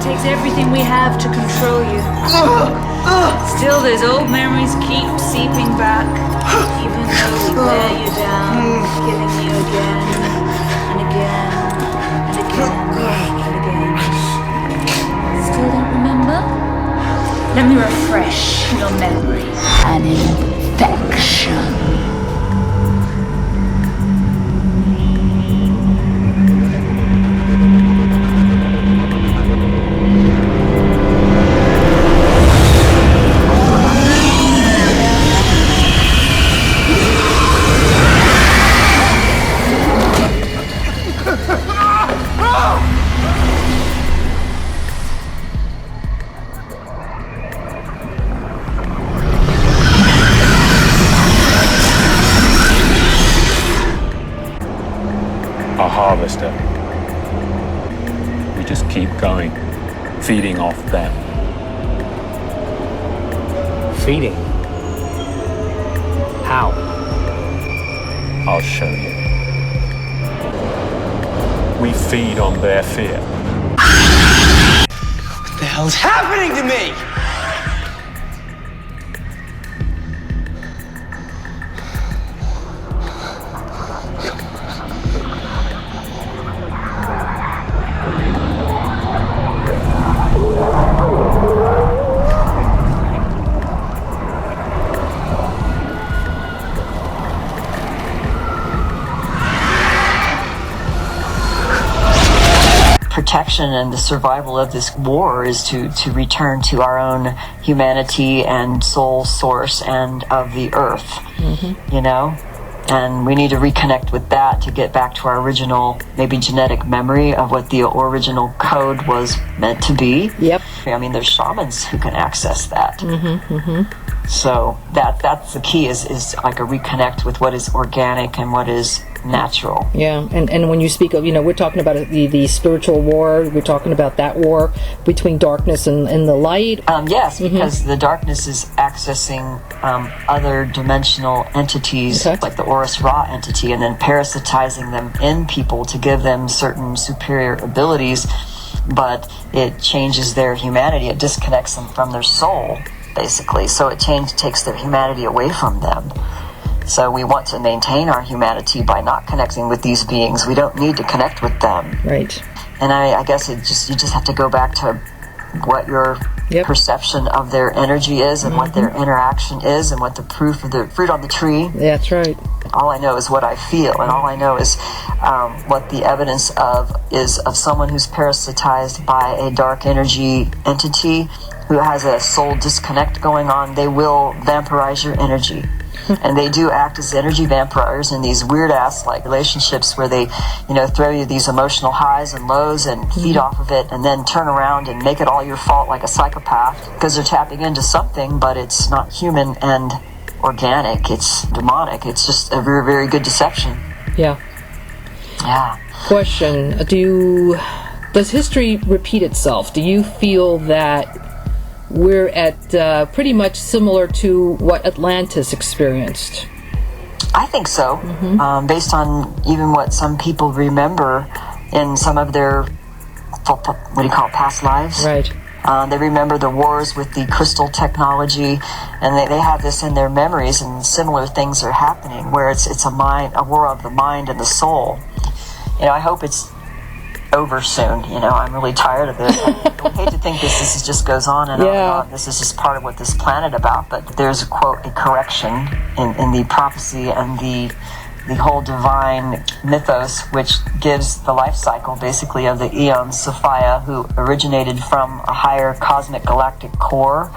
takes everything we have to control you. Still, those old memories keep seeping back, even though we wear you down, killing you again and again and again and again. Still don't remember? Let me refresh your memory. An infection. Harvester. We just keep going, feeding off them. Feeding? How? I'll show you. We feed on their fear. What the hell's happening to me? Protection and the survival of this war is to return to our own humanity and soul source and of the earth, you know? And we need to reconnect with that to get back to our original, maybe genetic memory of what the original code was meant to be. Yep. I mean, there's shamans who can access that. So that's the key is like a reconnect with what is organic and what is natural. Yeah, and when you speak of, we're talking about the spiritual war, we're talking about that war between darkness and the light. Yes, because the darkness is accessing other dimensional entities, like the Horus Ra entity, and then parasitizing them in people to give them certain superior abilities, but it changes their humanity. It disconnects them from their soul, basically. So it takes their humanity away from them. So we want to maintain our humanity by not connecting with these beings. We don't need to connect with them. Right. And I guess you just have to go back to what your perception of their energy is and what their interaction is and what the proof of the fruit on the tree. That's right. All I know is what I feel, and all I know is what the evidence is of someone who's parasitized by a dark energy entity who has a soul disconnect going on. They will vampirize your energy. And they do act as energy vampires in these weird-ass like relationships where they, throw you these emotional highs and lows and feed off of it and then turn around and make it all your fault like a psychopath because they're tapping into something, but it's not human and organic. It's demonic. It's just a very, very good deception. Yeah. Yeah. Question, does history repeat itself? Do you feel that we're at pretty much similar to what Atlantis experienced? I think so. Based on even what some people remember in some of their, past lives. Right. They remember the wars with the crystal technology, and they have this in their memories, and similar things are happening where it's a war of the mind and the soul. I hope it's over soon. I'm really tired of this. I hate to think this just goes on and on and on. This is just part of what this planet about, but there's a correction in the prophecy and the whole divine mythos, which gives the life cycle basically of the eons. Sophia, who originated from a higher cosmic galactic core,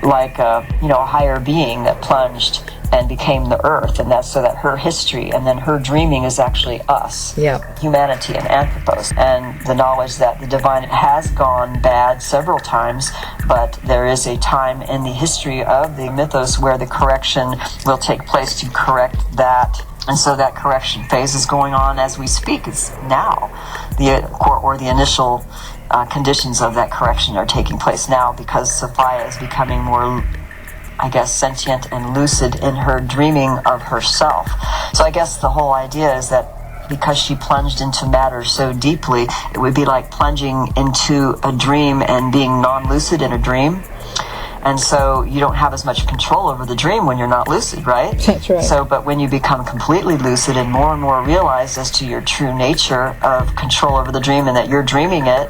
like a higher being that plunged and became the earth, and that's so that her history and then her dreaming is actually us, humanity and anthropos, and the knowledge that the divine has gone bad several times, but there is a time in the history of the mythos where the correction will take place to correct that. And so that correction phase is going on as we speak. It's now. The initial conditions of that correction are taking place now because Sophia is becoming more, sentient and lucid in her dreaming of herself. So I guess the whole idea is that because she plunged into matter so deeply, it would be like plunging into a dream and being non-lucid in a dream. And so you don't have as much control over the dream when you're not lucid, right? That's right. So, but when you become completely lucid and more realized as to your true nature of control over the dream and that you're dreaming it,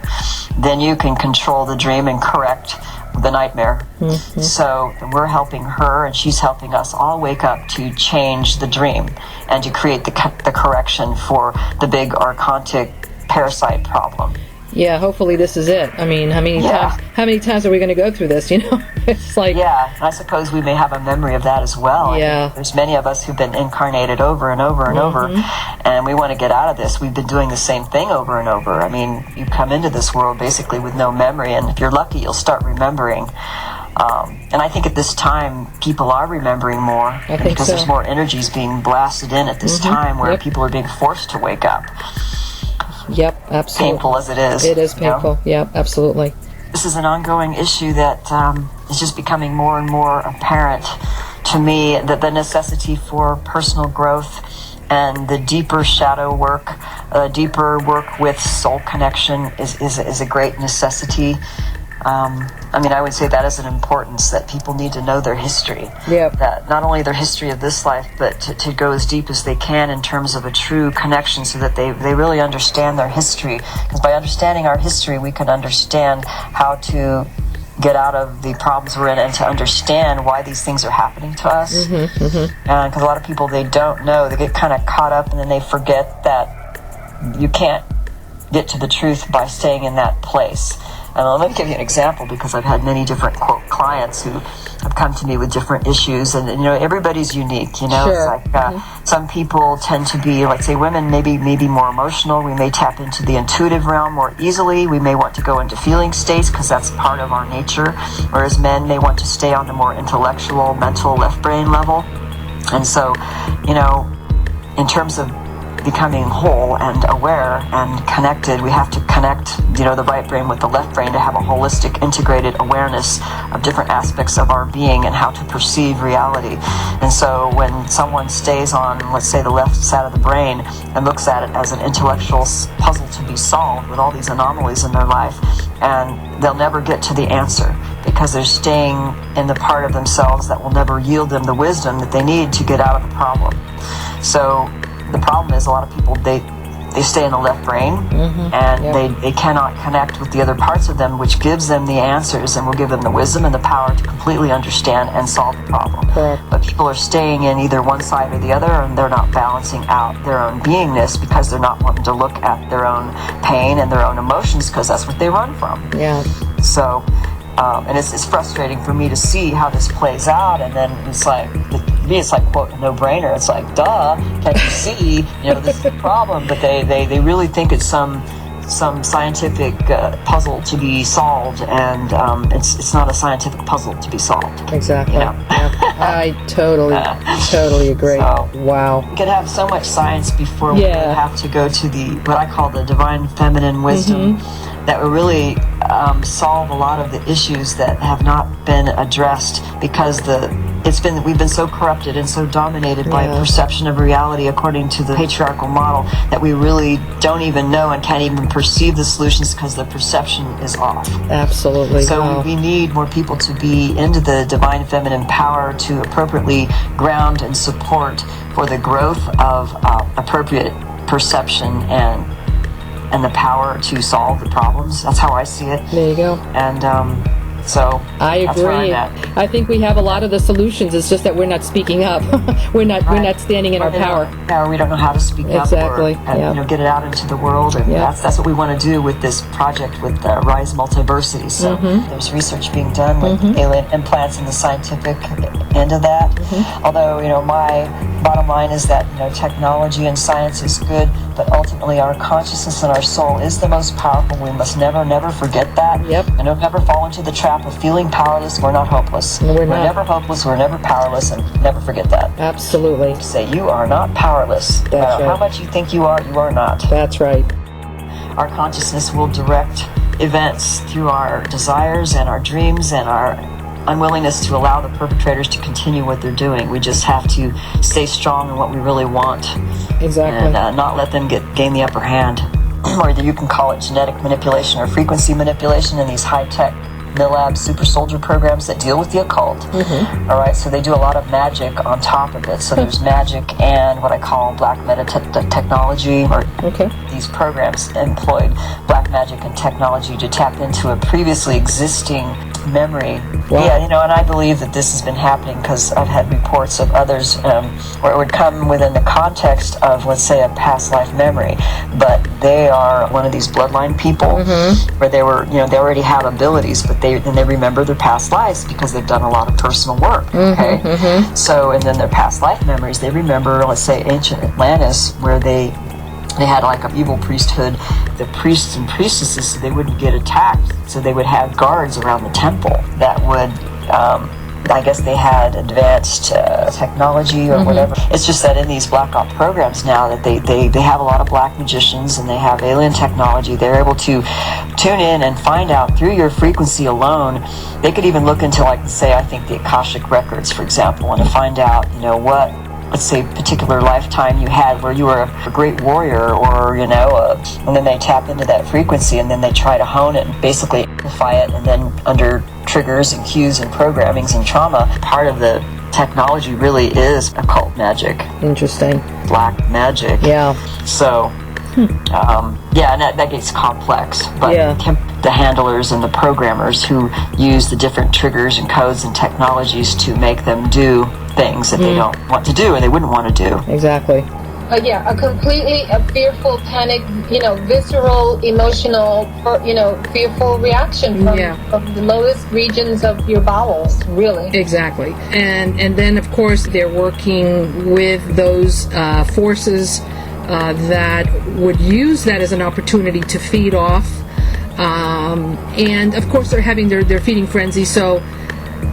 then you can control the dream and correct the nightmare. Mm-hmm. So we're helping her, and she's helping us all wake up to change the dream and to create the correction for the big archontic parasite problem. Yeah, hopefully this is it. I mean, how many times are we going to go through this, you know? It's like... Yeah, and I suppose we may have a memory of that as well. Yeah. There's many of us who've been incarnated over and over and over, and we want to get out of this. We've been doing the same thing over and over. I mean, you come into this world basically with no memory, and if you're lucky, you'll start remembering. And I think at this time, people are remembering more because there's more energies being blasted in at this time where people are being forced to wake up. Yep, absolutely. Painful as it is. It is painful. You know? Yep, absolutely. This is an ongoing issue that is just becoming more and more apparent to me, that the necessity for personal growth and the deeper shadow work, deeper work with soul connection is a great necessity. I mean, I would say that is an importance, that people need to know their history. Yep. That not only their history of this life, but to go as deep as they can in terms of a true connection so that they really understand their history. Because by understanding our history, we can understand how to get out of the problems we're in and to understand why these things are happening to us. Because a lot of people, they don't know. They get kind of caught up and then they forget that you can't get to the truth by staying in that place. And let me give you an example, because I've had many different, quote, clients who have come to me with different issues, and you know, everybody's unique, you know. Sure. It's like some people tend to be, like, say, women maybe more emotional. We may tap into the intuitive realm more easily. We may want to go into feeling states because that's part of our nature, whereas men may want to stay on the more intellectual, mental, left brain level. And so, you know, in terms of becoming whole and aware and connected, we have to connect, you know, the right brain with the left brain to have a holistic, integrated awareness of different aspects of our being and how to perceive reality. And so when someone stays on, let's say, the left side of the brain and looks at it as an intellectual puzzle to be solved with all these anomalies in their life, and they'll never get to the answer because they're staying in the part of themselves that will never yield them the wisdom that they need to get out of the problem. So the problem is, a lot of people, they stay in the left brain, and they cannot connect with the other parts of them, which gives them the answers and will give them the wisdom and the power to completely understand and solve the problem. Correct. But people are staying in either one side or the other, and they're not balancing out their own beingness because they're not wanting to look at their own pain and their own emotions, because that's what they run from. Yeah. So, and it's frustrating for me to see how this plays out, and then it's like, to me, it's like, quote, a no-brainer. It's like, duh, can't you see, you know, this is the problem, but they really think it's some scientific puzzle to be solved, and it's not a scientific puzzle to be solved. Exactly. You know? I totally agree. So, wow. we could have so much science before we would have to go to the, what I call the divine feminine wisdom, that would really solve a lot of the issues that have not been addressed, because we've been so corrupted and so dominated by a perception of reality according to the patriarchal model that we really don't even know and can't even perceive the solutions because the perception is off. Absolutely. So we need more people to be into the divine feminine power to appropriately ground and support for the growth of appropriate perception and the power to solve the problems. That's how I see it. There you go. And so I that's where agree. I'm at. I think we have a lot of the solutions. It's just that we're not speaking up. we're not standing in our power. We don't know how to speak exactly. up or you know, get it out into the world, and that's what we want to do with this project with Rise Multiversity. So there's research being done with alien implants and the scientific end of that. Although, you know, my bottom line is that, you know, technology and science is good, but ultimately our consciousness and our soul is the most powerful. We must never forget that. And don't never fall into the trap of feeling powerless. We're not hopeless. We're not. Never hopeless. We're never powerless, and never forget that. Absolutely. Say you are not powerless. No matter how much you think you are not. That's right. Our consciousness will direct events through our desires and our dreams and our unwillingness to allow the perpetrators to continue what they're doing. We just have to stay strong in what we really want. Exactly. And not let them gain the upper hand. Or you can call it genetic manipulation or frequency manipulation in these high-tech MILAB super soldier programs that deal with the occult. All right, so they do a lot of magic on top of it. So there's magic and what I call black technology, or these programs employed black magic and technology to tap into a previously existing memory. Wow. Yeah, and I believe that this has been happening because I've had reports of others where it would come within the context of, let's say, a past life memory, but they are one of these bloodline people where they were, they already have abilities, but they remember their past lives because they've done a lot of personal work. So, and then their past life memories, they remember, let's say, ancient Atlantis, where they had like an evil priesthood. The priests and priestesses, so they wouldn't get attacked, so they would have guards around the temple that would I guess they had advanced technology or whatever. It's just that in these black op programs now that they have a lot of black magicians and they have alien technology. They're able to tune in and find out through your frequency alone. They could even look into, like, say, I think the Akashic records, for example, and to find out, what, let's say, particular lifetime you had where you were a great warrior, or, and then they tap into that frequency and then they try to hone it and basically amplify it, and then under triggers and cues and programmings and trauma, part of the technology really is occult magic. Interesting. Black magic. Yeah. So, and that gets complex, but the handlers and the programmers who use the different triggers and codes and technologies to make them do things that they don't want to do and they wouldn't want to do. Exactly. A fearful, panic, visceral, emotional, fearful reaction from the lowest regions of your bowels, really. Exactly. And then, of course, they're working with those forces that would use that as an opportunity to feed off. And, of course, they're having their feeding frenzy. So,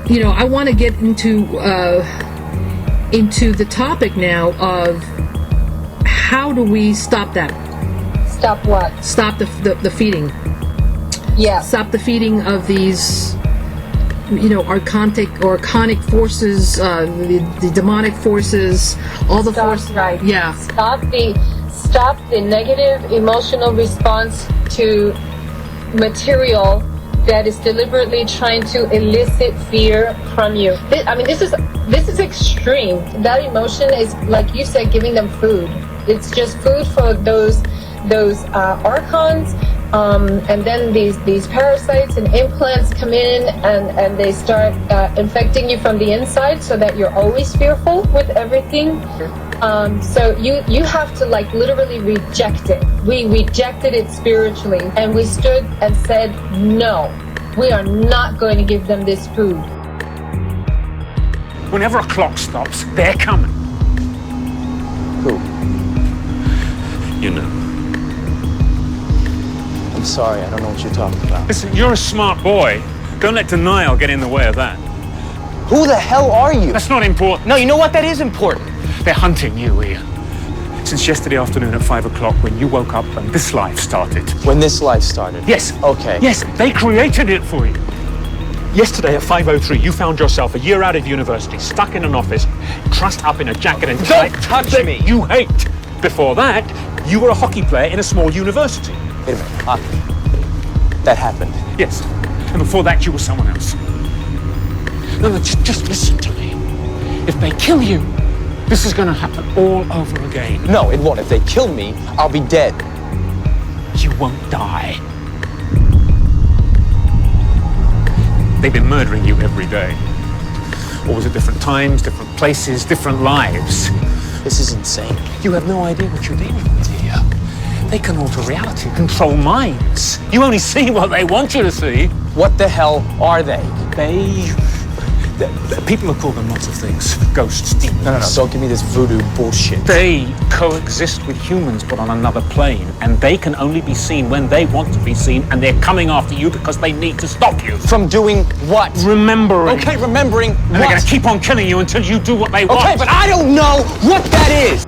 I want to get into the topic now of how do we stop that? Stop what? Stop the feeding. Yeah. Stop the feeding of these, archonic forces, the demonic forces, all the forces. Right. Yeah. Stop the negative emotional response to material that is deliberately trying to elicit fear from you. This is extreme. That emotion is, like you said, giving them food. It's just food for those archons, and then these parasites and implants come in and they start infecting you from the inside, so that you're always fearful with everything. So you have to literally reject it. We rejected it spiritually, and we stood and said, no, we are not going to give them this food. Whenever a clock stops, they're coming. Who? I'm sorry, I don't know what you're talking about. Listen, you're a smart boy. Don't let denial get in the way of that. Who the hell are you? That's not important. No, you know what? That is important. They're hunting you, Ian. Since yesterday afternoon at 5 o'clock when you woke up and this life started. When this life started? Yes. Okay. Yes, they created it for you. Yesterday at 5:03, you found yourself a year out of university, stuck in an office, trussed up in a jacket and Don't touch that me! You hate. Before that, you were a hockey player in a small university. Wait a minute. That happened. Yes. And before that, you were someone else. No, just listen to me. If they kill you, this is going to happen all over again. No, it won't. If they kill me, I'll be dead. You won't die. They've been murdering you every day. Always at different times, different places, different lives. This is insane. You have no idea what you're dealing with here. They can alter reality, control minds. You only see what they want you to see. What the hell are they? People have called them lots of things. Ghosts, demons. No. Don't give me this voodoo bullshit. They coexist with humans, but on another plane. And they can only be seen when they want to be seen. And they're coming after you because they need to stop you. From doing what? Remembering. Okay, remembering And what? they're going to keep on killing you until you do what they want. Okay, but I don't know what that is.